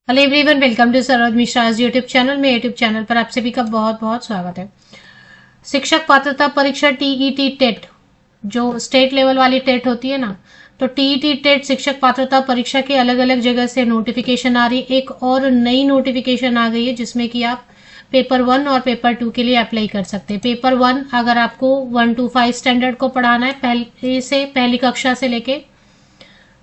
Hello everyone, welcome to Saroj Mishra's YouTube channel में। YouTube channel पर आप सभी का बहुत बहुत स्वागत है। शिक्षक पात्रता परीक्षा टीईटी टेट, जो स्टेट लेवल वाली टेट होती है ना, तो टीईटी टेट शिक्षक पात्रता परीक्षा के अलग अलग जगह से नोटिफिकेशन आ रही है। एक और नई नोटिफिकेशन आ गई है जिसमें कि आप पेपर 1 और पेपर 2 के लिए अप्लाई कर सकते हैं। पेपर 1 अगर आपको 1 to 5 स्टैंडर्ड को पढ़ाना है, पहली कक्षा से लेके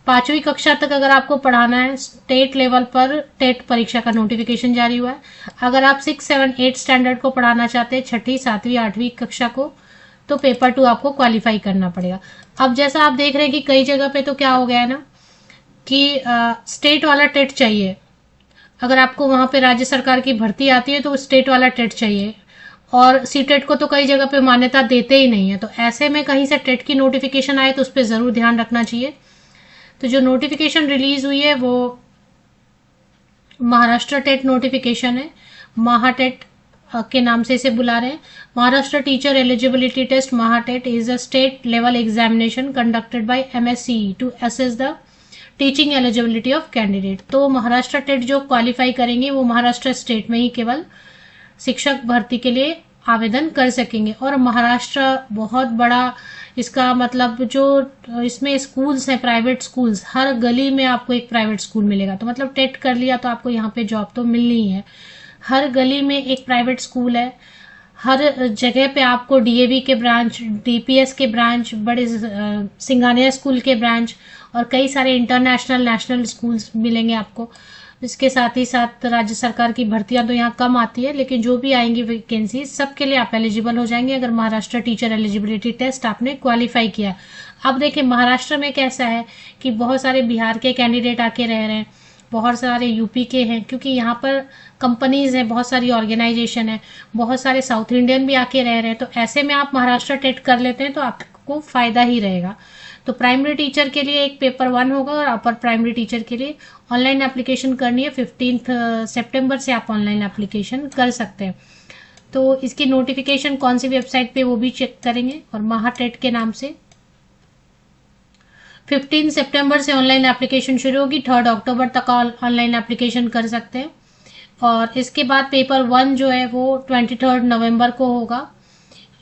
5वीं कक्षा तक अगर आपको पढ़ाना है, स्टेट लेवल पर टेट परीक्षा का नोटिफिकेशन जारी हुआ है। अगर आप 6, 7, 8 स्टैंडर्ड को पढ़ाना चाहते हैं, 6ठी, 7वीं, 8वीं कक्षा को, तो पेपर 2 आपको क्वालिफाई करना पड़ेगा। अब जैसा आप देख रहे हैं कि कई जगह पे तो क्या हो गया है ना कि स्टेट वाला टेट चाहिए। अगर आपको वहां पे राज्य सरकार की भर्ती आती है तो स्टेट वाला टेट चाहिए, और सीटेट को तो कई जगह पे मान्यता देते ही नहीं है। तो ऐसे में कहीं से टेट की नोटिफिकेशन आए तो उस पर जरूर ध्यान रखना चाहिए। तो जो नोटिफिकेशन रिलीज हुई है वो महाराष्ट्र टेट नोटिफिकेशन है। महाटेट के नाम से इसे बुला रहे हैं। Maharashtra teacher eligibility test MAHATET is a state level examination conducted by MSCE to assess the teaching eligibility of candidate. तो महाराष्ट्र टेट जो क्वालिफाई करेंगे वो महाराष्ट्र स्टेट में ही केवल शिक्षक भर्ती के लिए आवेदन कर सकेंगे। और महाराष्ट्र बहुत बड़ा, इसका मतलब जो इसमें स्कूल्स हैं, प्राइवेट स्कूल्स, हर गली में आपको एक प्राइवेट स्कूल मिलेगा। तो मतलब टेट कर लिया तो आपको यहाँ पे जॉब तो मिलनी ही है। हर गली में एक प्राइवेट स्कूल है। हर जगह पे आपको डीएवी के ब्रांच, डीपीएस के ब्रांच, बड़े सिंगानिया स्कूल के ब्रांच और कई सारे इंटरनेशनल नेशनल स्कूल्स मिलेंगे आपको। इसके साथ ही साथ राज्य सरकार की भर्तियां तो यहाँ कम आती है, लेकिन जो भी आएंगी वैकेंसी सबके लिए आप एलिजिबल हो जाएंगे अगर महाराष्ट्र टीचर एलिजिबिलिटी टेस्ट आपने क्वालिफाई किया। अब देखिए महाराष्ट्र में कैसा है कि बहुत सारे बिहार के कैंडिडेट आके रह रहे हैं, बहुत सारे यूपी के हैं, क्योंकि यहाँ पर कंपनीज हैं, बहुत सारी ऑर्गेनाइजेशन है, बहुत सारे साउथ इंडियन भी आके रह रहे हैं। तो ऐसे में आप महाराष्ट्र टेट कर लेते हैं तो आपको फायदा ही रहेगा। तो प्राइमरी टीचर के लिए एक पेपर 1 होगा और अपर प्राइमरी टीचर के लिए ऑनलाइन एप्लीकेशन करनी है। 15 सितंबर से आप ऑनलाइन एप्लीकेशन कर सकते हैं। तो इसकी नोटिफिकेशन कौन सी वेबसाइट पे वो भी चेक करेंगे, और महाटेट के नाम से 15 सितंबर से ऑनलाइन एप्लीकेशन शुरू होगी। 3 अक्टूबर तक ऑनलाइन एप्लीकेशन कर सकते हैं। और इसके बाद पेपर 1 जो है वो 23 नवंबर को होगा,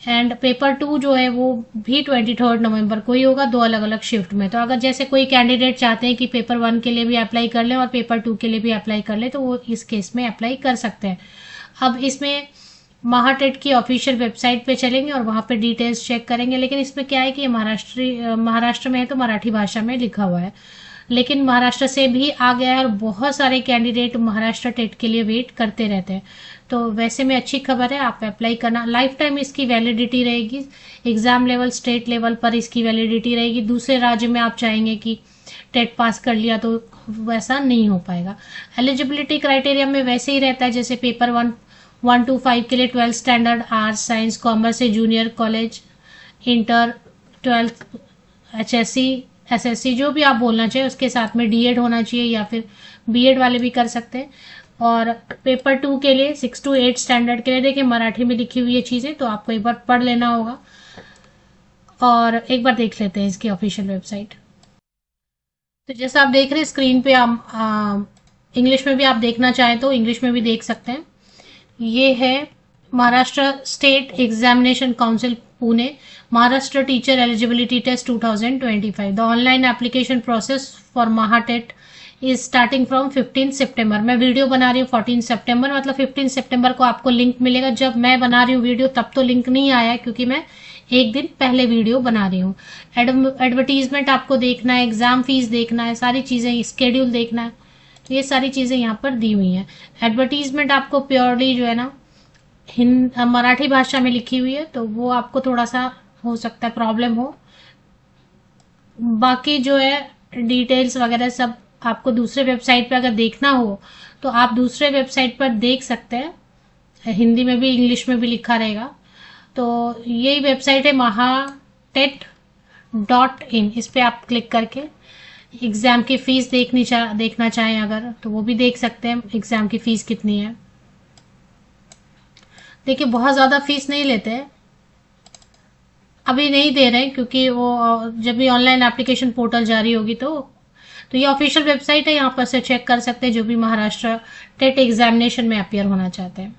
एंड पेपर 2 जो है वो भी 23 नवंबर को ही होगा, 2 अलग अलग शिफ्ट में। तो अगर जैसे कोई कैंडिडेट चाहते हैं कि पेपर 1 के लिए भी अप्लाई कर लें और पेपर 2 के लिए भी अप्लाई कर लें तो वो इस केस में अप्लाई कर सकते हैं। अब इसमें महाटेट की ऑफिशियल वेबसाइट पे चलेंगे और वहां पे डिटेल्स चेक करेंगे। लेकिन इसमें क्या है कि महाराष्ट्र में है तो मराठी भाषा में लिखा हुआ है, लेकिन महाराष्ट्र से भी आ गया है और बहुत सारे कैंडिडेट महाराष्ट्र टेट के लिए वेट करते रहते हैं। तो वैसे में अच्छी खबर है, आप अप्लाई करना। लाइफ टाइम इसकी वैलिडिटी रहेगी। एग्जाम लेवल, स्टेट लेवल पर इसकी वैलिडिटी रहेगी। दूसरे राज्य में आप चाहेंगे कि टेट पास कर लिया तो वैसा नहीं हो पाएगा। एलिजिबिलिटी क्राइटेरिया में वैसे ही रहता है जैसे पेपर 1 to 5 के लिए 12 स्टैंडर्ड, आर्ट्स, साइंस, कॉमर्स से junior college, inter, 12th, HSC, SSC, जो भी आप बोलना चाहिए, उसके साथ में डीएड होना चाहिए या फिर बीएड वाले भी कर सकते हैं। और पेपर 2 के लिए 6 to 8 स्टैंडर्ड के लिए देखिए मराठी में लिखी हुई है चीजें, तो आपको एक बार पढ़ लेना होगा और एक बार देख लेते हैं इसकी ऑफिशियल वेबसाइट। तो जैसा आप देख रहे हैं स्क्रीन पे, आप इंग्लिश में भी आप देखना चाहें तो इंग्लिश में भी देख सकते हैं। ये है Maharashtra state examination council Pune, Maharashtra teacher eligibility test 2025। The online application process for MAHATET is starting from 15 सितंबर। मैं वीडियो बना रही हूँ 14 सितंबर, मतलब 15 सितंबर को आपको लिंक मिलेगा। जब मैं बना रही हूँ वीडियो तब तो लिंक नहीं आया है, क्योंकि मैं एक दिन पहले वीडियो बना रही हूँ। एडवर्टीजमेंट आपको देखना है, एग्जाम फीस देखना है, सारी चीजें, स्केड्यूल देखना है, तो ये सारी चीजें यहाँ पर दी हुई हैं। एडवर्टीजमेंट आपको प्योरली जो है ना मराठी भाषा में लिखी हुई है, तो वो आपको थोड़ा सा हो सकता है प्रॉब्लम हो। बाकी जो है डिटेल्स वगैरह सब आपको दूसरे वेबसाइट पे अगर देखना हो तो आप दूसरे वेबसाइट पर देख सकते हैं। हिंदी में भी, इंग्लिश में भी लिखा रहेगा। तो यही वेबसाइट है mahatet.in। इस पे आप क्लिक करके एग्जाम की फीस देखना चाहें अगर, तो वो भी देख सकते हैं एग्जाम की फीस कितनी है। देखिए बहुत ज्यादा फीस नहीं लेते हैं, अभी नहीं दे रहे हैं, क्योंकि वो जब भी ऑनलाइन एप्लीकेशन पोर्टल जारी होगी तो तो ये ऑफिशियल वेबसाइट है, यहाँ पर से चेक कर सकते हैं जो भी महाराष्ट्र टेट एग्जामिनेशन में अपियर होना चाहते हैं।